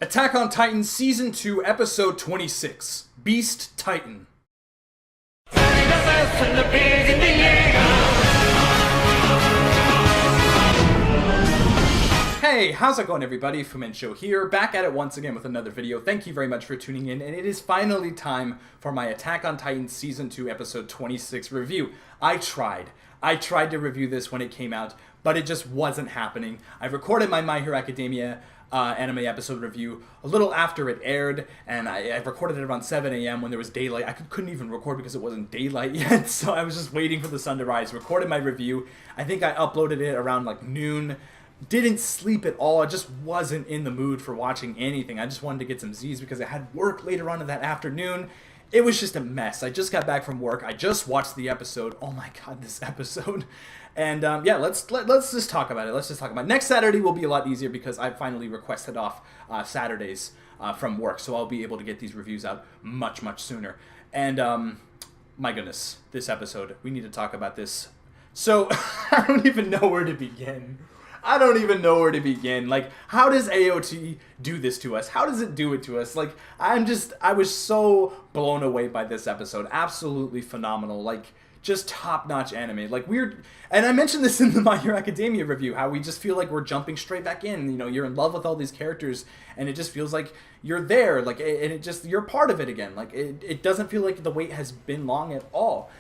Attack on Titan Season 2, Episode 26, Beast Titan. Hey, how's it going everybody? Miche here, back at it once again with another video. Thank you very much for tuning in, and it is finally time for my Attack on Titan Season 2, Episode 26 review. I tried to review this when it came out, but it just wasn't happening. I recorded my My Hero Academia anime episode review a little after it aired, and I recorded it around 7 a.m. when there was daylight. I couldn't even record because it wasn't daylight yet, so I was just waiting for the sun to rise. Recorded my review. I think I uploaded it around like noon. Didn't sleep at all. I just wasn't in the mood for watching anything. I just wanted to get some Z's because I had work later on in that afternoon. It was just a mess. I just got back from work. I just watched the episode. Oh my god, this episode. And yeah, let's just talk about it. Let's just talk about it. Next Saturday will be a lot easier because I finally requested off Saturdays from work, so I'll be able to get these reviews out much sooner. And my goodness, this episode, we need to talk about this. So I don't even know where to begin. Like, how does AOT do this to us? How does it do it to us? Like, I was so blown away by this episode. Absolutely phenomenal. Like, just top-notch anime. Like, and I mentioned this in the My Hero Academia review, how we just feel like we're jumping straight back in. You know, you're in love with all these characters, and it just feels like you're there. Like, and it just, you're part of it again. Like, it doesn't feel like the wait has been long at all.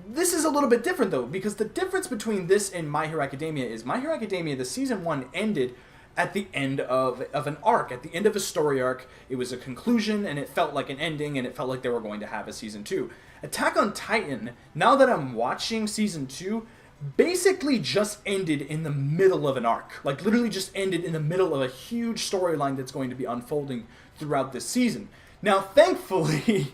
This is a little bit different, though, because the difference between this and My Hero Academia is My Hero Academia, the Season 1 ended at the end of an arc, at the end of a story arc. It was a conclusion, and it felt like an ending, and it felt like they were going to have a Season 2. Attack on Titan, now that I'm watching Season 2, basically just ended in the middle of an arc. Like, literally just ended in the middle of a huge storyline that's going to be unfolding throughout this season. Now, thankfully...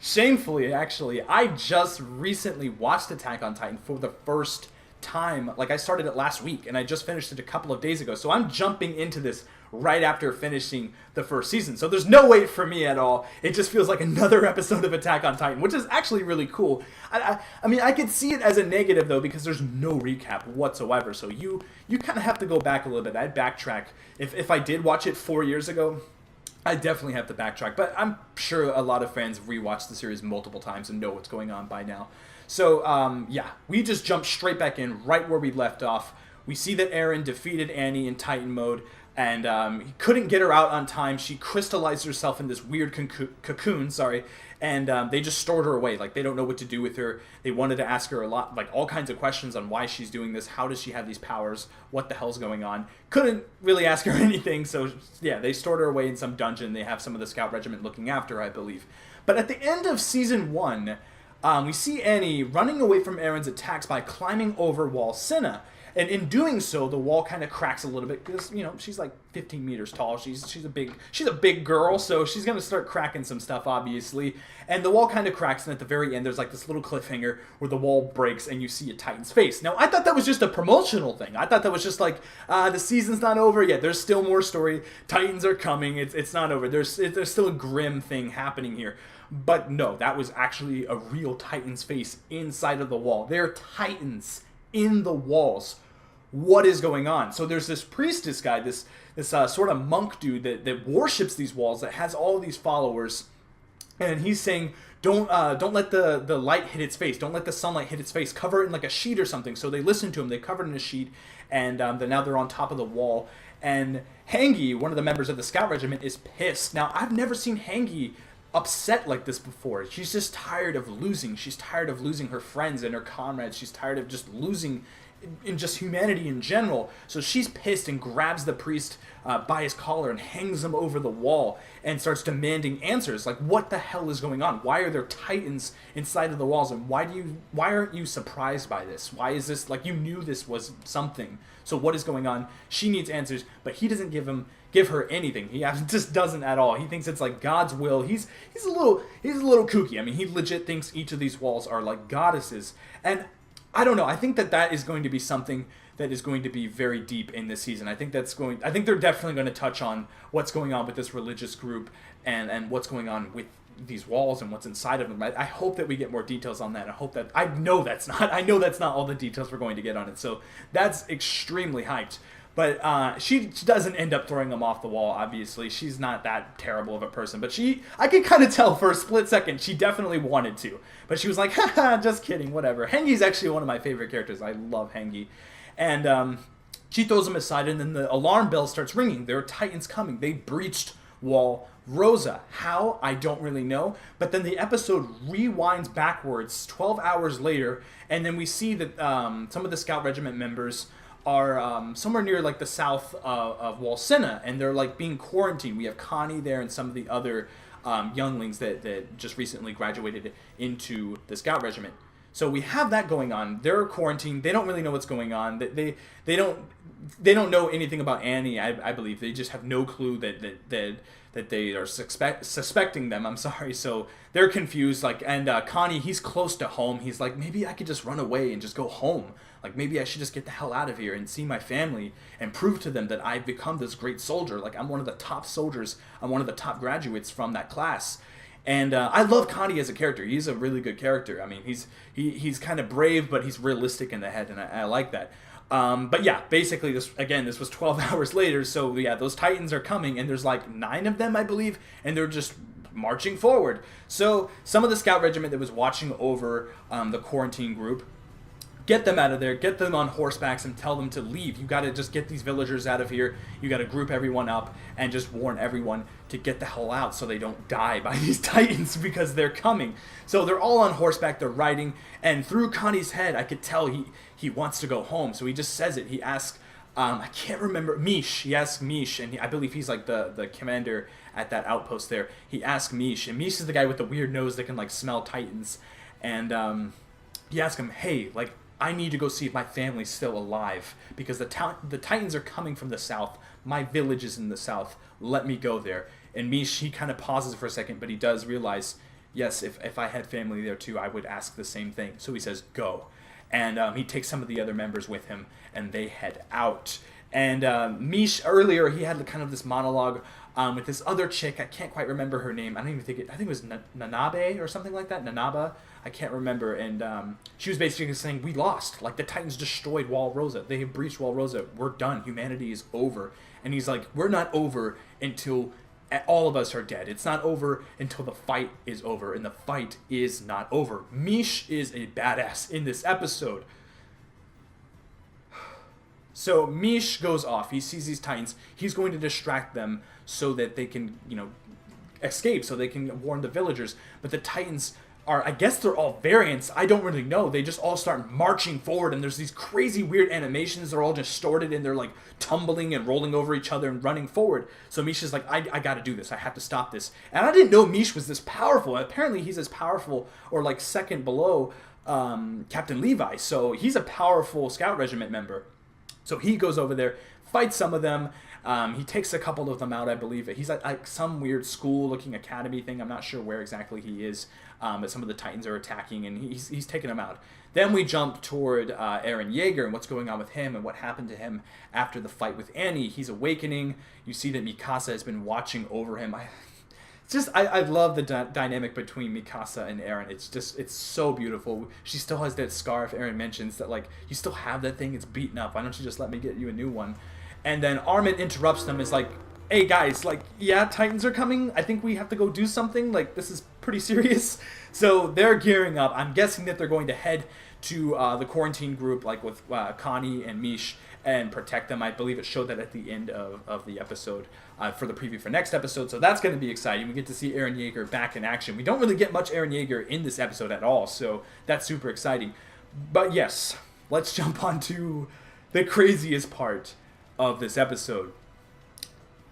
Shamefully, actually, I just recently watched Attack on Titan for the first time. Like, I started it last week, and I just finished it a couple of days ago. So I'm jumping into this right after finishing the first season. So there's no wait for me at all. It just feels like another episode of Attack on Titan, which is actually really cool. I mean, I could see it as a negative, though, because there's no recap whatsoever. So you kind of have to go back a little bit. I'd backtrack. If I did watch it 4 years ago, I definitely have to backtrack, but I'm sure a lot of fans have rewatched the series multiple times and know what's going on by now. So, yeah, we just jumped straight back in right where we left off. We see that Eren defeated Annie in Titan mode, and he couldn't get her out on time. She crystallized herself in this weird cocoon, and they just stored her away. Like, they don't know what to do with her. They wanted to ask her a lot, like, all kinds of questions on why she's doing this. How does she have these powers? What the hell's going on? Couldn't really ask her anything, so, yeah, they stored her away in some dungeon. They have some of the Scout Regiment looking after her, I believe. But at the end of Season 1, we see Annie running away from Eren's attacks by climbing over Wall Cinna. And in doing so, the wall kind of cracks a little bit because, you know, she's like 15 meters tall. She's a big girl, so she's going to start cracking some stuff, obviously. And the wall kind of cracks, and at the very end, there's like this little cliffhanger where the wall breaks and you see a Titan's face. Now, I thought that was just a promotional thing. I thought that was just like, the season's not over yet. There's still more story. Titans are coming. It's not over. There's still a grim thing happening here. But no, that was actually a real Titan's face inside of the wall. There are Titans in the walls. What is going on? So there's this priestess guy, this sort of monk dude that worships these walls, that has all these followers, and he's saying, don't let the light hit its face, don't let the sunlight hit its face, cover it in like a sheet or something. So they listen to him, they cover it in a sheet, and now they're on top of the wall. And Hangi, one of the members of the Scout Regiment, is pissed. Now, I've never seen Hangi upset like this before. She's just tired of losing. She's tired of losing her friends and her comrades. She's tired of just losing in just humanity in general. So she's pissed and grabs the priest by his collar and hangs him over the wall and starts demanding answers. Like, what the hell is going on? Why are there Titans inside of the walls? And why aren't you surprised by this? Why is this, like, you knew this was something. So what is going on? She needs answers, but he doesn't give her anything. He just doesn't at all. He thinks it's like God's will. He's a little kooky. I mean, he legit thinks each of these walls are like goddesses. And I don't know. I think that is going to be something that is going to be very deep in this season. I think they're definitely going to touch on what's going on with this religious group and what's going on with these walls and what's inside of them. I hope that we get more details on that. I know that's not all the details we're going to get on it. So that's extremely hyped. But she doesn't end up throwing him off the wall, obviously. She's not that terrible of a person. But I could kind of tell for a split second she definitely wanted to. But she was like, haha, just kidding, whatever. Hengi's actually one of my favorite characters. I love Hengi. And she throws him aside, and then the alarm bell starts ringing. There are Titans coming. They breached Wall Rosa. How? I don't really know. But then the episode rewinds backwards 12 hours later, and then we see that some of the Scout Regiment members are somewhere near like the south of Walsena, and they're like being quarantined. We have Connie there and some of the other younglings that just recently graduated into the Scout Regiment. So we have that going on. They're quarantined. They don't really know what's going on. They don't know anything about Annie. I believe they just have no clue that they are suspecting them. I'm sorry. So they're confused. Like, and Connie, he's close to home. He's like, maybe I could just run away and just go home. Like, maybe I should just get the hell out of here and see my family and prove to them that I've become this great soldier. Like, I'm one of the top soldiers. I'm one of the top graduates from that class. And I love Connie as a character. He's a really good character. I mean, he's kind of brave, but he's realistic in the head, and I like that. But yeah, basically, this was 12 hours later. So yeah, those Titans are coming, and there's like 9 of them, I believe, and they're just marching forward. So some of the Scout Regiment that was watching over the quarantine group, get them out of there, get them on horsebacks, and tell them to leave. You got to just get these villagers out of here. You got to group everyone up and just warn everyone to get the hell out so they don't die by these Titans because they're coming. So they're all on horseback, they're riding, and through Connie's head, I could tell he wants to go home. So he just says it. He asks, I can't remember, Miche. He asks Miche, and I believe he's like the commander at that outpost there. He asks Miche, and Miche is the guy with the weird nose that can like smell Titans. And he asks him, hey, like, I need to go see if my family's still alive because the Titans are coming from the south. My village is in the south. Let me go there. And Miche, he kind of pauses for a second, but he does realize, yes, if I had family there too, I would ask the same thing. So he says, go. And he takes some of the other members with him, and they head out. And Miche, earlier, he had kind of this monologue with this other chick. I can't quite remember her name. I think it was Nanabe or something like that. Nanaba. I can't remember. And she was basically saying, we lost. Like, the Titans destroyed Wall Rosa. They have breached Wall Rosa. We're done. Humanity is over. And he's like, we're not over until all of us are dead. It's not over until the fight is over. And the fight is not over. Miche is a badass in this episode. So Miche goes off. He sees these Titans. He's going to distract them so that they can, escape, so they can warn the villagers. But the Titans are, I guess they're all variants. I don't really know. They just all start marching forward, and there's these crazy weird animations. They're all distorted, and they're like tumbling and rolling over each other and running forward. So Miche's like, I gotta do this. I have to stop this. And I didn't know Miche was this powerful. Apparently he's as powerful, or like second below Captain Levi. So he's a powerful Scout Regiment member. So he goes over there, fights some of them. He takes a couple of them out, I believe. He's at like some weird school-looking academy thing. I'm not sure where exactly he is. But some of the Titans are attacking, and he's taking them out. Then we jump toward Eren Yeager and what's going on with him and what happened to him after the fight with Annie. He's awakening. You see that Mikasa has been watching over him. I love the dynamic between Mikasa and Eren. It's so beautiful. She still has that scarf. Eren mentions that, like, you still have that thing. It's beaten up. Why don't you just let me get you a new one? And then Armin interrupts them. Is like, hey guys, like, yeah, Titans are coming. I think we have to go do something. Like, this is pretty serious. So they're gearing up. I'm guessing that they're going to head to the quarantine group, like with Connie and Miche, and protect them. I believe it showed that at the end of the episode for the preview for next episode. So that's going to be exciting. We get to see Eren Yeager back in action. We don't really get much Eren Yeager in this episode at all, so that's super exciting. But yes, let's jump on to the craziest part of this episode.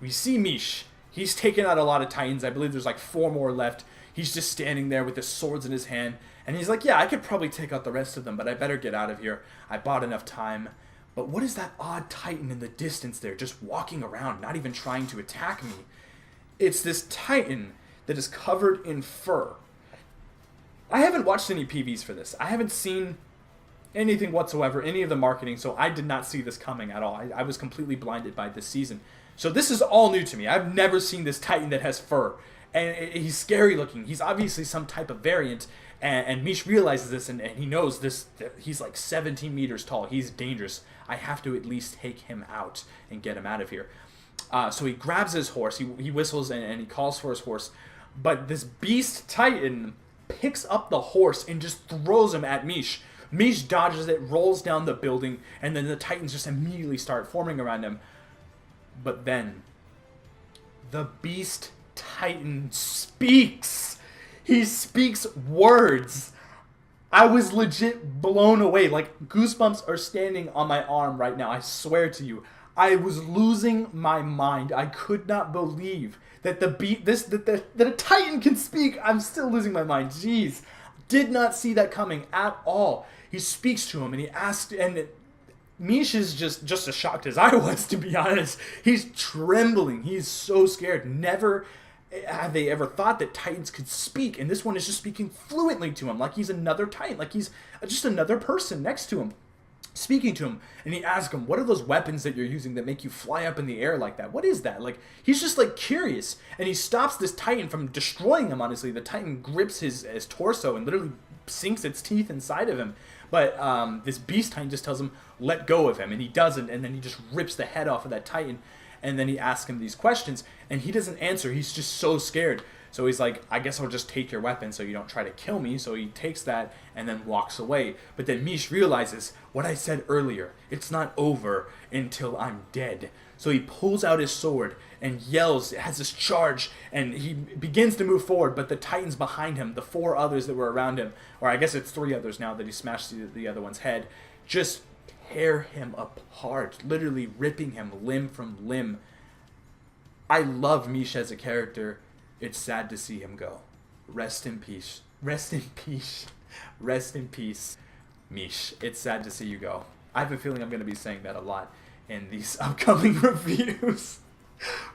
We see Miche. He's taken out a lot of Titans. I believe there's like 4 more left. He's just standing there with his swords in his hand. And he's like, yeah, I could probably take out the rest of them, but I better get out of here. I bought enough time. But what is that odd Titan in the distance there, just walking around, not even trying to attack me? It's this Titan that is covered in fur. I haven't watched any PVs for this. I haven't seen anything whatsoever, any of the marketing, so I did not see this coming at all. I was completely blinded by this season. So this is all new to me. I've never seen this Titan that has fur. And he's scary looking. He's obviously some type of variant. And Miche realizes this, and he knows this. He's like 17 meters tall. He's dangerous. I have to at least take him out and get him out of here. So he grabs his horse. He whistles and he calls for his horse. But this beast titan picks up the horse and just throws him at Miche. Miche dodges it, rolls down the building, and then the titans just immediately start forming around him. But then the beast titan speaks. He speaks words. I was legit blown away. Like, goosebumps are standing on my arm right now. I swear to you. I was losing my mind. I could not believe that that a titan can speak. I'm still losing my mind. Jeez. Did not see that coming at all. He speaks to him and he asks, and Miche is just as shocked as I was, to be honest. He's trembling. He's so scared. Never have they ever thought that titans could speak, and this one is just speaking fluently to him, like he's another titan, like he's just another person next to him, speaking to him. And he asks him, what are those weapons that you're using that make you fly up in the air like that? What is that? Like, he's just like curious, and he stops this titan from destroying him. Honestly, the titan grips his torso and literally sinks its teeth inside of him. But this beast titan just tells him, let go of him, and he doesn't, and then he just rips the head off of that titan. And then he asks him these questions, and he doesn't answer. He's just so scared. So he's like, I guess I'll just take your weapon so you don't try to kill me. So he takes that and then walks away. But then Miche realizes what I said earlier. It's not over until I'm dead. So he pulls out his sword and yells, has this charge, and he begins to move forward. But the titans behind him, the 4 others that were around him, or I guess it's 3 others now that he smashed the other one's head, just tear him apart, literally ripping him limb from limb. I love Miche as a character. It's sad to see him go. Rest in peace. Rest in peace. Rest in peace, Miche. It's sad to see you go. I have a feeling I'm going to be saying that a lot in these upcoming reviews.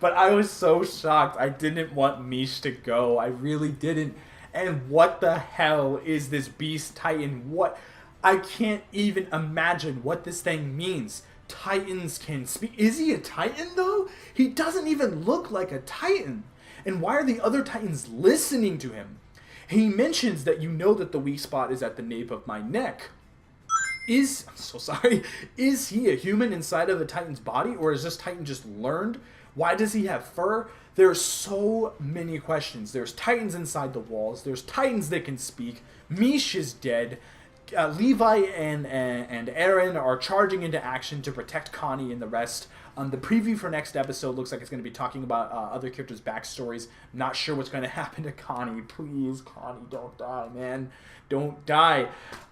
But I was so shocked. I didn't want Miche to go. I really didn't. And what the hell is this beast titan? What? I can't even imagine what this thing means. Titans can speak. Is he a titan, though? He doesn't even look like a titan. And why are the other titans listening to him? He mentions that you know that the weak spot is at the nape of my neck. I'm so sorry. Is he a human inside of a titan's body? Or is this titan just learned? Why does he have fur? There's so many questions. There's titans inside the walls. There's titans that can speak. Miche is dead. Levi and Aaron are charging into action to protect Connie and the rest. The preview for next episode looks like it's going to be talking about other characters' backstories. Not sure what's going to happen to Connie. Please, Connie, don't die, man. Don't die.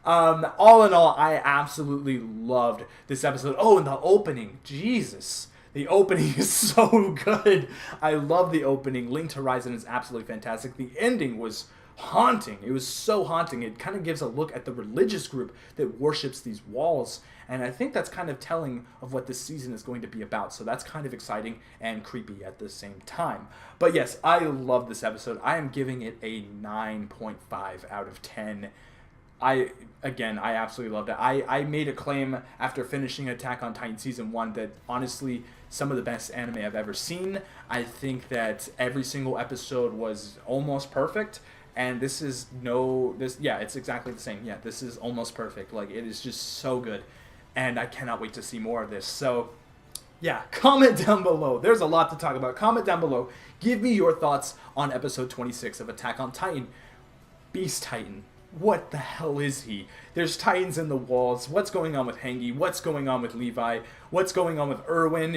All in all, I absolutely loved this episode. Oh, and the opening. Jesus. The opening is so good. I love the opening. Linked Horizon is absolutely fantastic. The ending was haunting. It was so haunting. It kind of gives a look at the religious group that worships these walls, and I think that's kind of telling of what this season is going to be about. So that's kind of exciting and creepy at the same time. But yes, I love this episode. I am giving it a 9.5 out of 10. I absolutely loved it. I made a claim after finishing Attack on Titan Season 1 that honestly some of the best anime I've ever seen. I think that every single episode was almost perfect. And it's exactly the same. Yeah, this is almost perfect. Like, it is just so good. And I cannot wait to see more of this. So, yeah, comment down below. There's a lot to talk about. Comment down below. Give me your thoughts on episode 26 of Attack on Titan. Beast Titan. What the hell is he? There's titans in the walls. What's going on with Hengi? What's going on with Levi? What's going on with Erwin?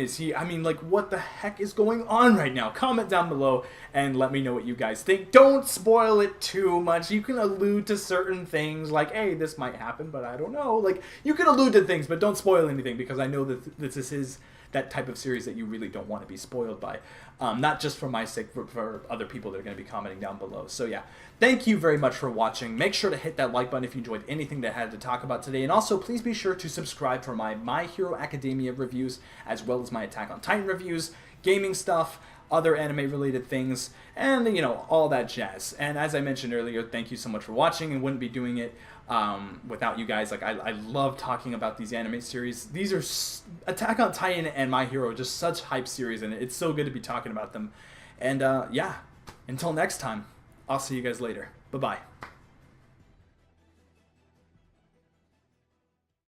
What the heck is going on right now? Comment down below and let me know what you guys think. Don't spoil it too much. You can allude to certain things like, hey, this might happen, but I don't know. Like, you can allude to things, but don't spoil anything, because I know that this is that type of series that you really don't want to be spoiled by. Not just for my sake, but for other people that are going to be commenting down below. So yeah, thank you very much for watching. Make sure to hit that like button if you enjoyed anything that I had to talk about today. And also, please be sure to subscribe for My Hero Academia reviews, as well as my Attack on Titan reviews, gaming stuff, other anime-related things, and, all that jazz. And as I mentioned earlier, thank you so much for watching, and wouldn't be doing it without you guys. Like, I love talking about these anime series. These are Attack on Titan and My Hero, just such hype series, and it's so good to be talking about them. And yeah, until next time, I'll see you guys later. Bye-bye.